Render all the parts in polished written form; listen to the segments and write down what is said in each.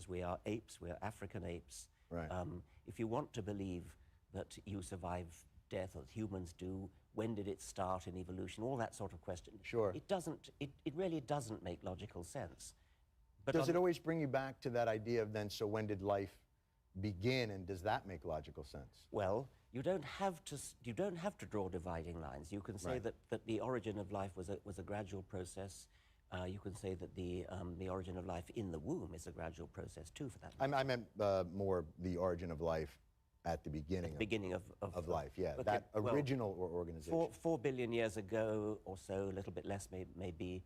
We are apes, we are African apes. Right. If you want to believe that you survive death, or that humans do, when did it start in evolution, all that sort of question. Sure. It really doesn't make logical sense. But does it always bring you back to that idea of then, so when did life begin, and does that make logical sense? Well, you don't have to draw dividing lines. You can say Right. that the origin of life was a gradual process. You can say that the origin of life in the womb is a gradual process too, for that matter. I meant more the origin of life at the beginning. Of life, yeah. But that well, original organization. 4 billion years ago or so, a little bit less maybe,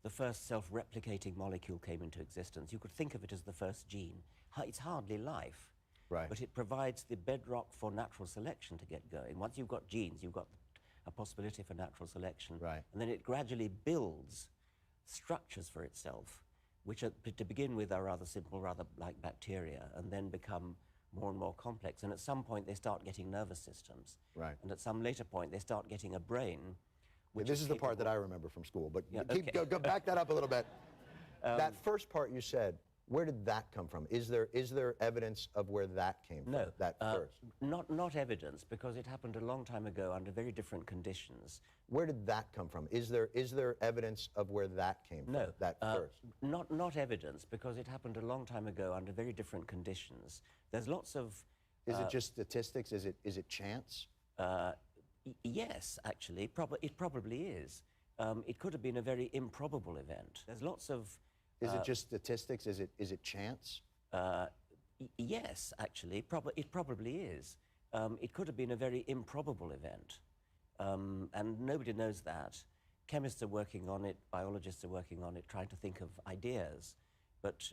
the first self-replicating molecule came into existence. You could think of it as the first gene. It's hardly life, Right. but it provides the bedrock for natural selection to get going. Once you've got genes, you've got a possibility for natural selection. Right. And then it gradually builds structures for itself, which to begin with are rather simple, rather like bacteria, and then become more and more complex. And at some point, they start getting nervous systems. Right. And at some later point, they start getting a brain. Yeah, this is the part that I remember from school, but Yeah, go back that up a little bit. That first part you said, where did that come from? Is there evidence of where that came from? No, that first. not evidence, because it happened a long time ago under very different conditions. Where did that come from? Is there evidence of where that came from? No, that first. Not evidence, because it happened a long time ago under very different conditions. There's lots of. Is it just statistics? Is it chance? Yes, actually, it probably is. It could have been a very improbable event. There's lots of. Is it just statistics? Is it chance? Yes, actually, it probably is. It could have been a very improbable event, and nobody knows that. Chemists are working on it, biologists are working on it, trying to think of ideas. But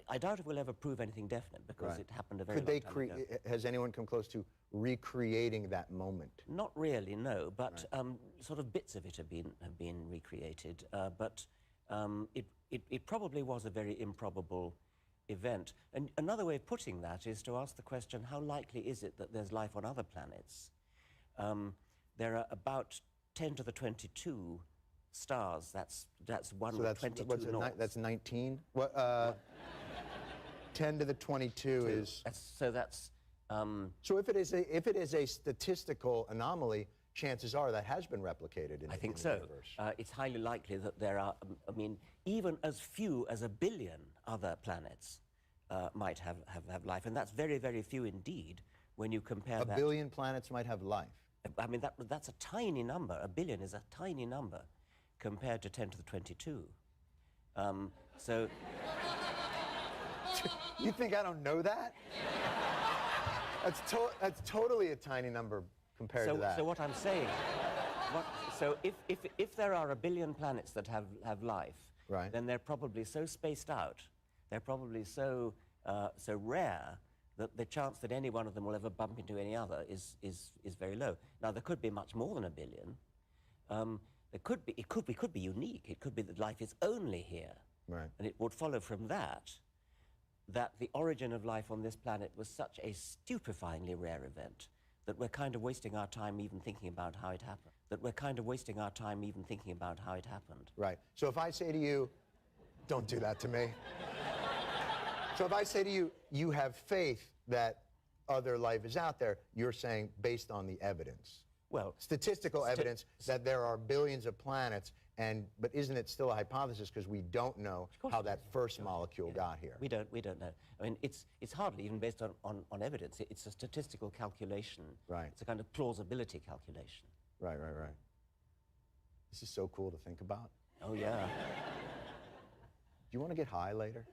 I doubt if we'll ever prove anything definite, because Right. it happened a very Could long time ago. Has anyone come close to recreating that moment? Not really, no. But sort of bits of it have been recreated. But it probably was a very improbable event. And another way of putting that is to ask the question: how likely is it that there's life on other planets? There are about 10 to the 22 stars. That's 1 So with that's 22 noughts. that's 19. What? 10 to the 22 is. So that's. So if it is a statistical anomaly, chances are that has been replicated in, I think in the so. universe. It's highly likely that there are, I mean, even as few as 1 billion other planets might have life, and that's very, very few indeed when you compare that. 1 billion planets might have life. I mean, that's a tiny number. 1 billion is a tiny number compared to 10 to the 22. So. You think I don't know that? That's totally a tiny number compared to that. So what I'm saying, so if there are 1 billion planets that have life, Right. then they're probably so spaced out, they're probably so rare that the chance that any one of them will ever bump into any other is very low. Now there could be much more than 1 billion. It could be unique. It could be that life is only here, Right. and it would follow from that the origin of life on this planet was such a stupefyingly rare event that we're kind of wasting our time even thinking about how it happened. Right. So if I say to you, don't do that to me. So if I say to you, you have faith that other life is out there, you're saying based on the evidence. Well, Statistical evidence that there are billions of planets, but isn't it still a hypothesis because we don't know how that first molecule got here? We don't know. I mean, it's hardly even based on evidence. It's a statistical calculation. Right. It's a kind of plausibility calculation. Right. This is so cool to think about. Oh, yeah. Do you want to get high later?